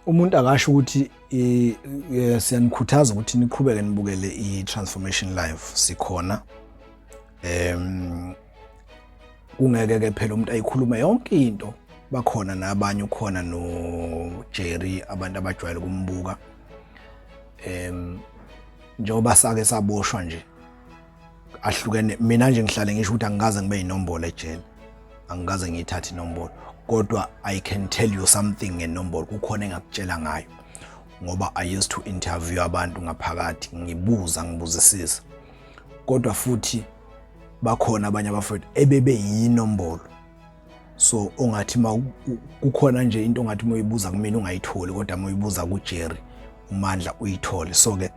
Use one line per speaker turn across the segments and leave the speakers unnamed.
umuntu akasho ukuthi siyanikhuthaza ukuthi niqhubeke nibukele i-Transformation Live sikhona. Kungeke ke phela umuntu ayikhuluma yonke into, bakhona nabanye, ukhona no Jerry abantu abajwayele kumbuka. Njengoba sake saboshwa nje ahlukene, mina nje ngihlale ngisho ukuthi angikaze ngibe inombolo ejele, angikaze ngiyithathe inombolo, kodwa I can tell you something ngenombolo, kukhona engakutshela ngayo ngoba I used to interview abantu ngaphakathi, ngibuzisisa, kodwa futhi bakhona abanye abafowethu ebebe yinombolo. So ongathi kukhona nje into ongathi uyibuza kumina ungayitholi, kodwa uyibuza kuJerry uMandla uyithole. So ke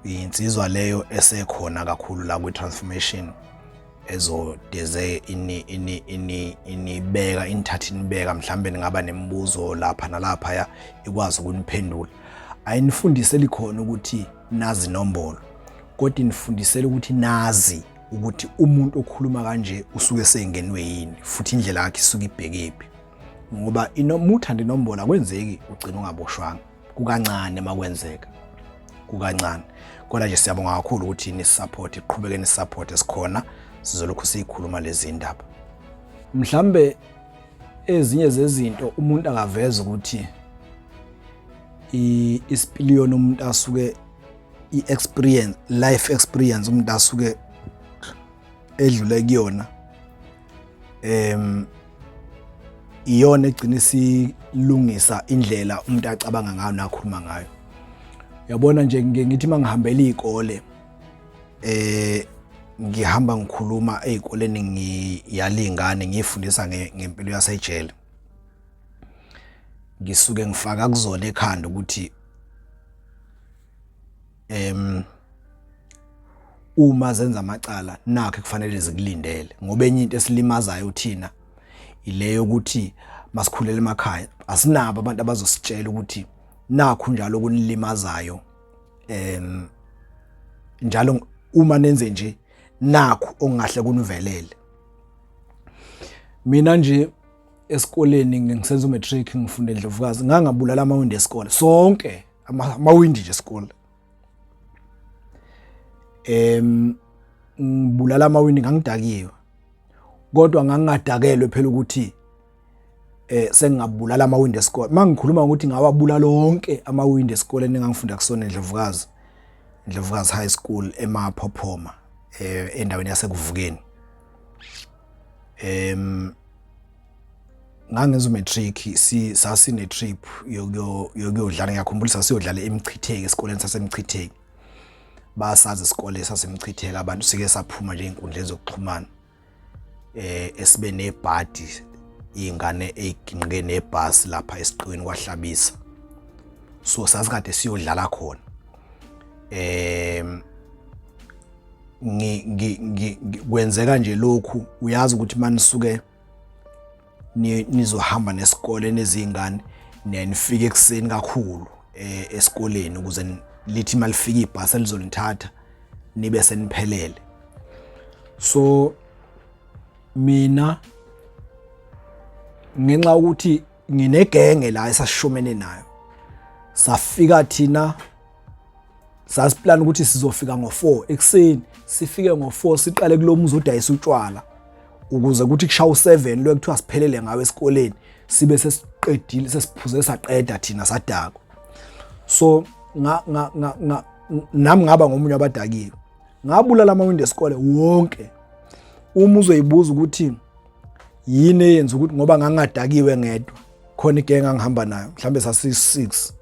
insizwa leyo esekhona kakhulu la kwi-Transformation ezodeze inibeka inithatha inibeka, mhlambe ngaba nemibuzo lapha nalapha ya ikwazi ukuniphendula. Ayinifundise likhona ukuthi nazi inombolo, kodwa inifundisele ukuthi nazi ukuthi umuntu okhuluma kanje usuke sengenwe yini, futhi indlela yakhe isuke ibhekephi. Ngoba uthanda inombolo akwenzeki ugcina ungaboshwanga, kukancane makwenzeka, kukancane. Kodwa nje siyabonga kakhulu ukuthi ni-support, iqhubeke ni-support esikhona, sizolokhu siyikhuluma lezi ndaba. Mhlambe ezinye zezinto umuntu akaveza ukuthi isipiliyoni umuntu asuke i-experience, life experience umuntu asuke edlule kuyona, iyona egcina isilungisa indlela umuntu acabanga ngayo nakhuluma ngayo. Yabona nje ngithi mangihambela izikole, ngihamba ngikhuluma ezikoleni, ngiyalingane ngifundisa ngempilo yasejele, ngisuke ngifaka kuzona ekhanda ukuthi uma zenza amacala nakho kufanele zikulindele, ngoba enye into esilimazayo thina ileyo ukuthi masikhulela emakhaya asinabo abantu abazositshela ukuthi nakho njalo kunilimazayo, njalo uma nenze nje nakho ongahle kunivelele. Mina nje esikoleni ngisenza umatric, ngifunde eNdlovukazi, ngangabulala amawindi esikole sonke, amawindi nje esikole. Ngibulala amawindi, ngangidakiwe, kodwa ngangingadakelwe phela ukuthi sengingabulala amawindi esikole. Mangikhuluma ukuthi ngawabulala lonke amawindi esikoleni engangifunda kusona eNdlovukazi High School eMaphophoma, endaweni yaseKuvukeni. Ngangenza umatric, sasine trip yokuyodlala, ngiyakhumbula siyodlala eMchitheke, esikoleni saseMchitheke. Basazi isikole saseMchitheke, abantu sike saphuma nje inkundla zokuxhumana, esibe nebhadi ingane eginqike nebhasi lapha esiqiweni kwaHlabisa. So sasikade siyodlala khona. Kwenzeka nje lokhu, uyazi ukuthi manisuke nizohamba nesikole nezingane, niyafika ekseni kakhulu esikoleni ukuze lithi malifika ibhasi elizonithatha nibe seniphelele. So mina ngenxa ukuthi nginegenge la esashomene nayo, safika thina sasiplan ukuthi sizofika ngo4 ekseni, sifike ngo4 siqale kulomuzi udayisa utshwala ukuze ukuthi kushawa u7 lo ekuthiwa siphelele ngawe esikoleni, sibe sesiqedile, sesiphuze saqeda thina sadako. So nami ngaba ngomunye abadakiwe, ngabulala amawindi esikole wonke. Uma uzoyibuza ukuthi yini eyenza ukuthi, ngoba ngangadakiwe ngedwa, khona igenge ngihamba nayo, mhlambe sasi6,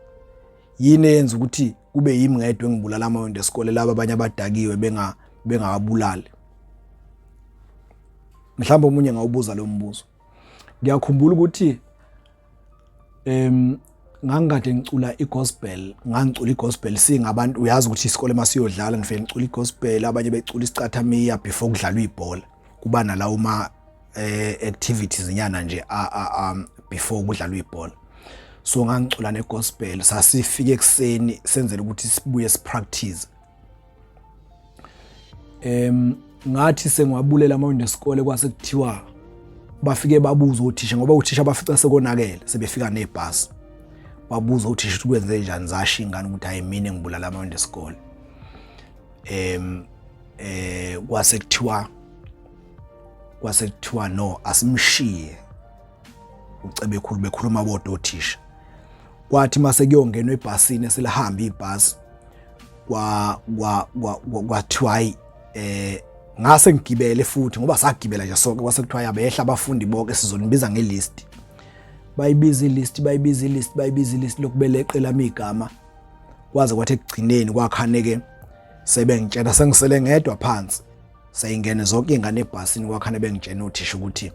yini eyenza ukuthi kube yimi ngedwa engibulala amawindi esikole, laba abanye abadakiwe bengawabulali? Mhlambe omunye ngawubuza lo mbuzo. Ngiyakhumbula ukuthi ngangikade ngicula igospel, ngangicula igospel singabantu, uyazi ukuthi isikole masiyodlala nifike ngicula igospel, abanye becula isicathamiya before kudlalwa ibhola, kuba nalawo uma activities nyana nje before kudlalwa ibhola. So ngangicula negospel, sasifike ekseni senzele ukuthi sibuye sipractice. Ngathi sengiwabulela amawindi esikole kwase kuthiwa bafike babuza uthisha, ngoba uthisha bafica sekonakele sebefika nebhasi, babuza uthisha ukuthi kwenze njani, zasho ingane ukuthi hayi mina ngibulala amawindi esikole. Kwase kuthiwa no, asimshiye ucebe khulu, bekhuluma bodwa othisha. Kwathi mase kuyongenwa ebhasini selihamba ibhasi, kwathiwa hayi ngase ngigibele futhi ngoba sagibela nje sonke. Kwase kuthiwa yabehla abafundi bonke sizonibiza ngelist. Bayibiza ilist lokubeleqela amigama. Kwaze kwathi ekugcineni kwakhaneke sebengitshela sengisele ngedwa phansi, sayingene zonke ingane ebhasini, kwakhane bengitshena uthisha ukuthi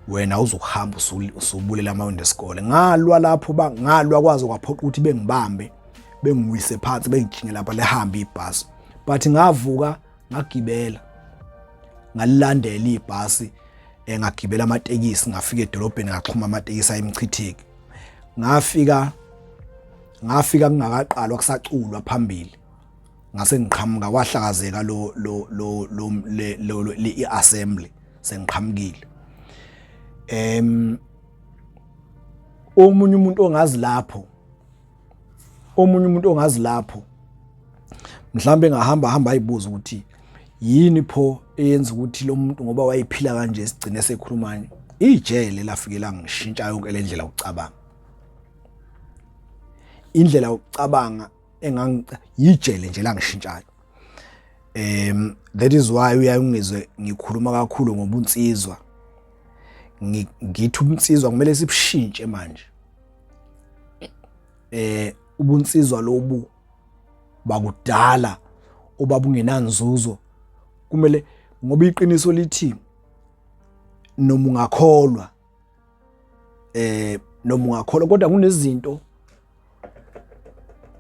wena uzokuhamba usubulela amawindi esikole. Ngalwa lapho ngalwa kwaze kwaphoqa ukuthi bengibambe bengiwise phansi bengijinge lapha lehamba ibhasi. But ngavuka ngagibela, ngalilandela ibhasi, ngagibela amatekisi, ngafika edolobheni ngaxhuma amatekisi ayimchitheki. Ngafika kungakaqalwa kusaculwa phambili, ngase ngiqhamuka, wahlakazeka lo i-assembly sengiqhamukile. Omunye umuntu ongazi lapho mhlambe ngahamba ayibuza ukuthi yini pho eyenza ukuthi lo muntu ngoba wayiphila kanje sigcine sekhulumani. Ijele lafike langishintsha yonke le ndlela yokucabanga. Indlela yokucabanga yijele nje langishintshayo. That is why uyayungizwe ngikhuluma kakhulu ngobunsizwa. Ngithi ubunsizwa kumele sibushintshe manje. Ubunsizwa lobu bakudala obabungenanzuzo kumele, ngoba iqiniso lithi noma ungakholwa kodwa kunezinto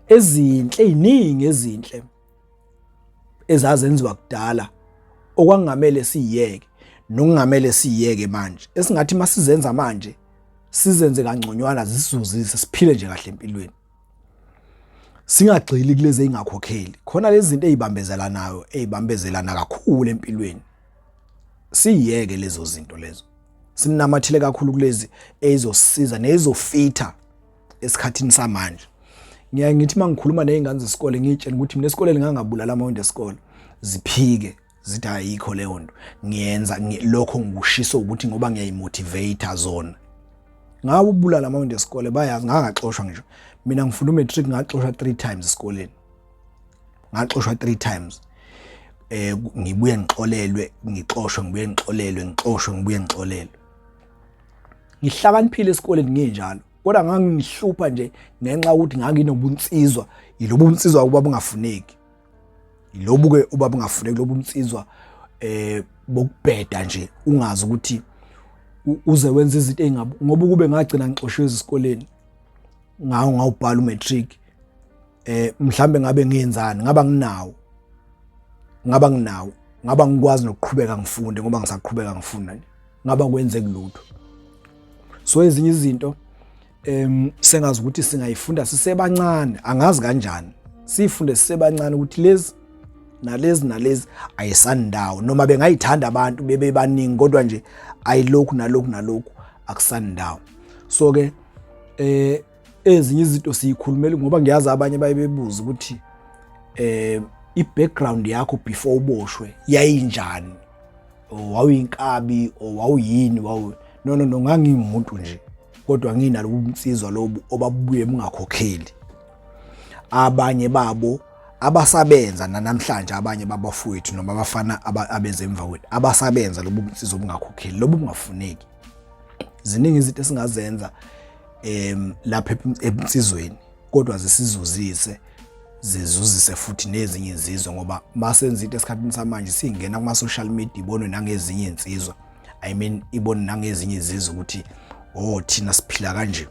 ezinhle, iningi ezinhle ezazenziwa kudala okwangamele siyeke nokungamele siyeke manje, esingathi masizenza manje sizenze kangconywana zisizuzise siphile nje kahle empilweni. Singagxili kulezi ezingakhokheli. Khona lezi zinto ezibambezelana kakhulu empilweni. Siyeke lezo zinto lezo. Sinamathile kakhulu kulezi ezizosiza nezofitha esikhathini samanje. Ngithi mangikhuluma nezingane zesikole ngitshela ukuthi mina esikoleni ngangabulala amawindi esikole, ziphike zithi ayikho leyo nto. Ngiyenza lokho ngikushiso ukuthi ngoba ngiyayimotivate zona. Ngabe ubulala amawindi esikole bayazi ngangaxoshwa ngisho. Mina ngifunda umatric ngaxoshwa 3 times esikoleni. Ngaxoshwa 3 times. Ngibuye ngixolelwe, ngixoshwe, ngibuye ngixolelwe, ngixoshwe, ngibuye ngixolelwe. Ngihlakaniphile esikoleni nginjalo. Kodwa ngangihlupha nje ngenxa ukuthi nganginobunsizwa, yilobu bunsizwa kuba bungafuneki. Yilobu ke ubabungafuneki, lobu bunsizwa bokubheda nje ungazi ukuthi uze wenza izinto engabo, ngoba kube ngagcina ngixoshwe esikoleni. Ngawubhala umatric, mhlambe ngabe ngiyenzani, ngaba ngikwazi nokuqhubeka ngifunde ngoba ngisaqhubeka ngifunda nje, ngaba kwenzeke lutho. So ezinye izinto sengazi ukuthi singayifunda sisebancane, angazi kanjani sifunde sisebancane ukuthi lezi nalezi ayisandawo, noma bengayithanda abantu bebebaningi kodwa nje ayilokhu nalokhu akusandawo. So ke ezinye izinto siyikhulumela ngoba ngiyazi abanye bayebebuza ukuthi i-background yakho before uboshwe yayinjani, wawuyinkabi wawuyini, no ngangimuntu nje, kodwa nginalo ubunsizwa lobu obabuye bungakhokheli. Abanye babo abasabenza namhlanje, abanye babafowethu noma abafana abenza emva kwethu abasabenza lobu bunsizwa bungakhokheli, lobu bungafuneki. Ziningi izinto esingazenza lapha ebunsizweni kodwa zizuzise futhi nezinye izizwe, ngoba masenza into esikhathini samanje singena kuma social media ibonwe nangezinye insizwa, ibone nangezinye izizwe ukuthi thina siphila kanje.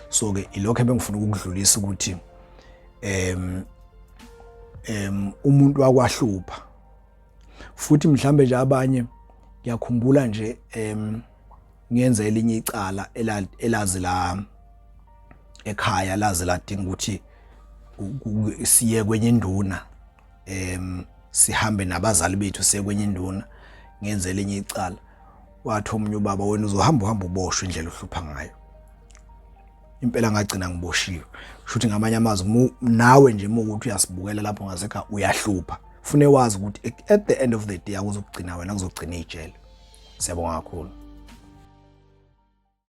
So ke ilokho ebengifuna ukudlulisa ukuthi umuntu wakwahlupha futhi mhlambe nje abanye ngiyakhumbula nje ngiyenza elinye icala elazi la ekhaya, lazi ladinga ukuthi siye kwenye induna, sihambe nabazali bethu siye kwenye induna. Ngenza elinye icala, wathi omunye ubaba, wena uzohamba uboshwe indlela ohlupha ngayo. impela ngagcina ngiboshiwe. Shuthi ngamanye amazwi nawe nje ukuthi uyasibukela lapho ngasekhaya uyahlupha. Ufune wazi ukuthi at the end of the day akuzokugcina wena kuzogcina ijele. Siyabonga kakhulu.